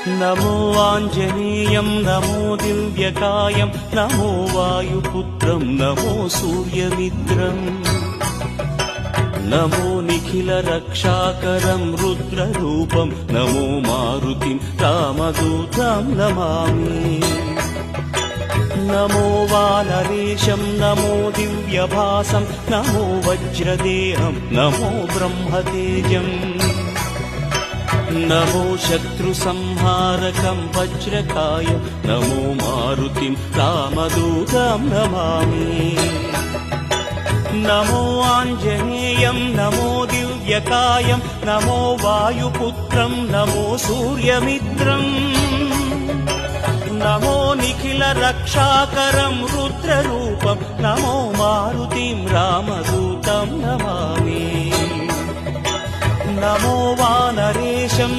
नमो आञ्जनेयं नमो दिव्यकायं नमो वायुपुत्रं नमो सूर्यमित्रम् नमो निखिलरक्षाकरं रुद्ररूपं नमो मारुतिं रामदूतं Namami नमो वानरेशं नमो दिव्यभासं नमो वज्रदेहं नमो ब्रह्मतेजम् नमो शत्रुसंहारकं वज्रकायं नमो मारुतिं रामदूतं Namami नमो आञ्जनेयं नमो दिव्यकायं नमो वायुपुत्रं नमो सूर्यमित्रम् नमो निखिलरक्षाकरं रुद्ररूपं नमो मारुतिं रामदूतं Namami नमो वानरेशं